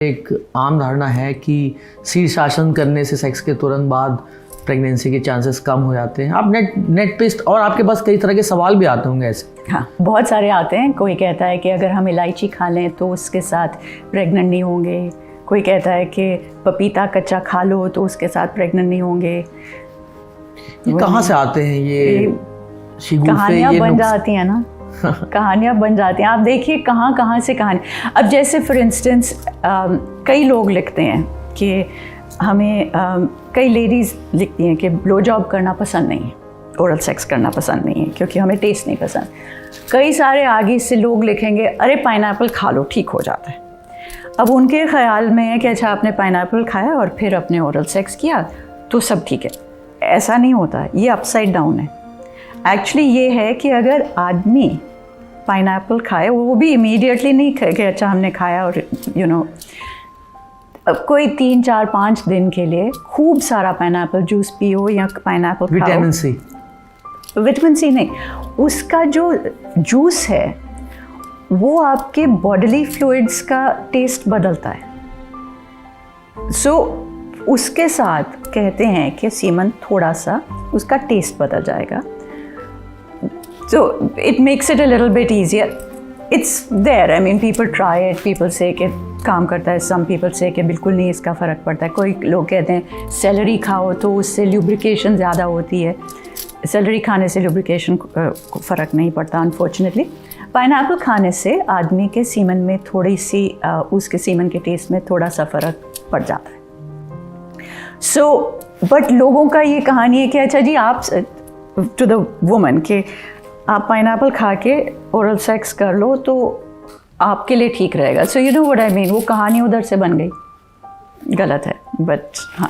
एक आम धारणा है कि शीर्षासन करने से सेक्स के तुरंत बाद प्रेगनेंसी के चांसेस कम हो जाते हैं। आप नेट पे और आपके पास कई तरह के सवाल भी आते होंगे ऐसे। हाँ, बहुत सारे आते हैं। कोई कहता है कि अगर हम इलायची खा लें तो उसके साथ प्रेग्नेंट नहीं होंगे। कोई कहता है कि पपीता कच्चा खा लो तो उसके साथ प्रेग्नेंट नहीं होंगे। ये कहाँ से आते हैं ये कहानियाँ बन जाती हैं ना कहानियाँ बन जाती हैं। आप देखिए कहाँ कहाँ से कहानी। अब जैसे फॉर इंस्टेंस कई लोग लिखते हैं कि हमें कई लेडीज़ लिखती हैं कि ब्लो जॉब करना पसंद नहीं है, ओरल सेक्स करना पसंद नहीं है क्योंकि हमें टेस्ट नहीं पसंद। कई सारे आगे से लोग लिखेंगे अरे पाइनएप्पल खा लो ठीक हो जाता है। अब उनके ख्याल में है कि अच्छा आपने पाइनएप्पल खाया और फिर अपने ओरल सेक्स किया तो सब ठीक है। ऐसा नहीं होता, ये अपसाइड डाउन है। एक्चुअली ये है कि अगर आदमी पाइनएप्पल खाए, वो भी इमीडिएटली नहीं कि अच्छा हमने खाया और कोई 3, 4, 5 दिन के लिए खूब सारा पाइनएप्पल जूस पियो या पाइनएप्पल खाओ। विटामिन सी नहीं, उसका जो जूस है वो आपके बॉडीली फ्लूइड्स का टेस्ट बदलता है। सो उसके साथ कहते हैं कि सीमन थोड़ा सा उसका टेस्ट बदल जाएगा। So it makes it a little bit easier. It's there. I mean, people try it. People say कि काम करता है. Some people say कि बिल्कुल नहीं इसका फ़र्क पड़ता है. कोई लोग कहते हैं सेलरी खाओ तो उससे lubrication ज़्यादा होती है. सेलरी खाने से lubrication को फ़र्क नहीं पड़ता unfortunately. पाइनएप्पल खाने से आदमी के सीमन में थोड़ी सी उसके सीमन के टेस्ट में थोड़ा सा फ़र्क पड़ जाता है. So but लोगों का ये कहानी है कि अच्छा जी आप to the woman कि आप पाइनएप्पल खा के ओरल सेक्स कर लो तो आपके लिए ठीक रहेगा। So you know what I mean, वो कहानी उधर से बन गई, गलत है। बट हाँ,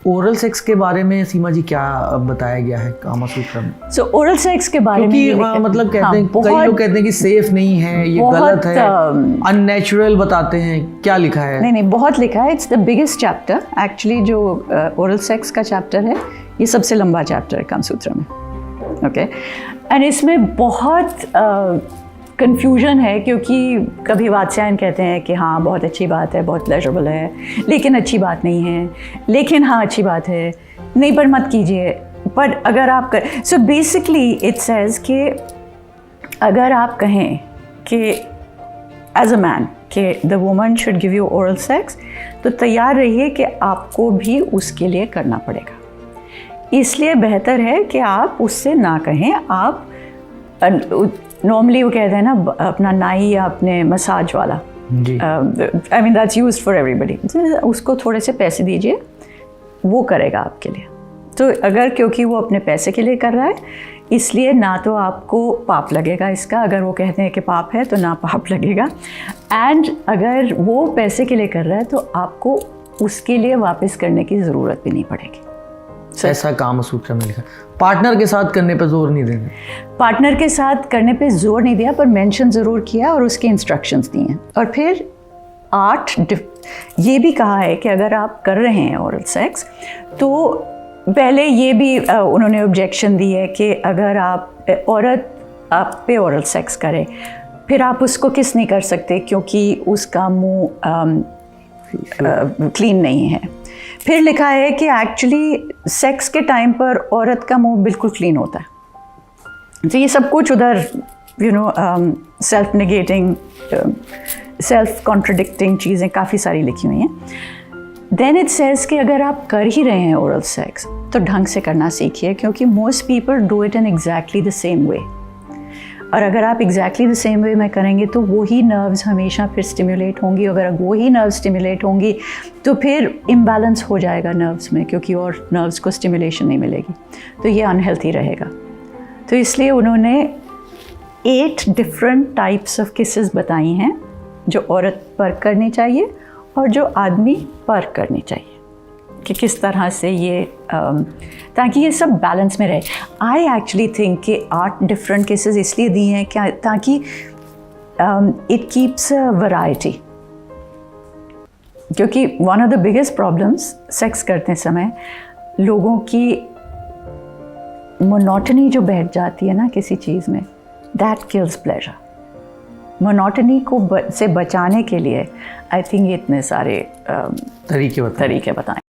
ओरल सेक्स के बारे में सीमा जी क्या बताया गया है कामा सूत्र में? सो ओरल सेक्स के बारे में मतलब कहते हैं कई लोग कहते हैं कि सेफ नहीं है, ये गलत है, अननेचुरल बताते हैं। क्या लिखा है? नहीं, बहुत लिखा है। It's the biggest chapter actually. जो ओरल सेक्स का चैप्टर है ये सबसे लंबा चैप्टर है कामसूत्र में। ओके, एंड इसमें बहुत कन्फ्यूजन है क्योंकि कभी वात्स्यायन कहते हैं कि हाँ बहुत अच्छी बात है, बहुत प्लेजरेबल है, लेकिन अच्छी बात नहीं है, लेकिन हाँ अच्छी बात है, नहीं पर मत कीजिए। पर अगर आप कर सो बेसिकली इट सेज कि अगर आप कहें कि एज अ मैन कि the woman should give you oral sex, तो तैयार रहिए कि आपको भी उसके लिए करना पड़ेगा। इसलिए बेहतर है कि आप उससे ना कहें। आप नॉर्मली वो कहते हैं ना अपना नाई या अपने मसाज वाला, I mean that's used for everybody, उसको थोड़े से पैसे दीजिए, वो करेगा आपके लिए। तो अगर क्योंकि वो अपने पैसे के लिए कर रहा है इसलिए ना तो आपको पाप लगेगा इसका, अगर वो कहते हैं कि पाप है तो ना पाप लगेगा। एंड अगर वो पैसे के लिए कर रहा है तो आपको उसके लिए वापस करने की ज़रूरत भी नहीं पड़ेगी। ऐसा कामा सूत्र में लिखा। पार्टनर के साथ करने पर जोर नहीं देना। पार्टनर के साथ करने पे जोर नहीं दिया, पर मेंशन ज़रूर किया और उसके इंस्ट्रक्शंस दिए हैं। और फिर 8 ये भी कहा है कि अगर आप कर रहे हैं ओरल सेक्स तो पहले ये भी उन्होंने ऑब्जेक्शन दी है कि अगर आप औरत आप पे ओरल सेक्स करे फिर आप उसको किस नहीं कर सकते क्योंकि उसका मुंह क्लीन नहीं है। फिर लिखा है कि एक्चुअली सेक्स के टाइम पर औरत का मुंह बिल्कुल क्लीन होता है। तो ये सब कुछ उधर सेल्फ नेगेटिंग, सेल्फ कॉन्ट्रडिक्टिंग चीज़ें काफ़ी सारी लिखी हुई हैं। देन इट सेज कि अगर आप कर ही रहे हैं ओरल सेक्स तो ढंग से करना सीखिए, क्योंकि most people do it in exactly the same way. और अगर आप एग्जैक्टली द सेम वे में करेंगे तो वही नर्व्स हमेशा फिर स्टिमुलेट होंगी। अगर वही नर्व्स स्टिमुलेट होंगी तो फिर इम्बैलेंस हो जाएगा नर्व्स में, क्योंकि और नर्व्स को स्टिमुलेशन नहीं मिलेगी, तो ये अनहेल्थी रहेगा। तो इसलिए उन्होंने 8 डिफरेंट टाइप्स ऑफ किसेस बताई हैं जो औरत पर करनी चाहिए और जो आदमी पर करनी चाहिए, कि किस तरह से ये ताकि ये सब बैलेंस में रहे। आई एक्चुअली थिंक कि 8 डिफरेंट केसेस इसलिए दिए हैं क्या ताकि इट कीप्स अ वैरायटी, क्योंकि one of the biggest problems sex करते समय लोगों की मोनोटनी जो बैठ जाती है ना किसी चीज़ में, दैट किल्स प्लेजर। मोनोटनी से बचाने के लिए आई थिंक ये इतने सारे तरीके तरीके बताएं।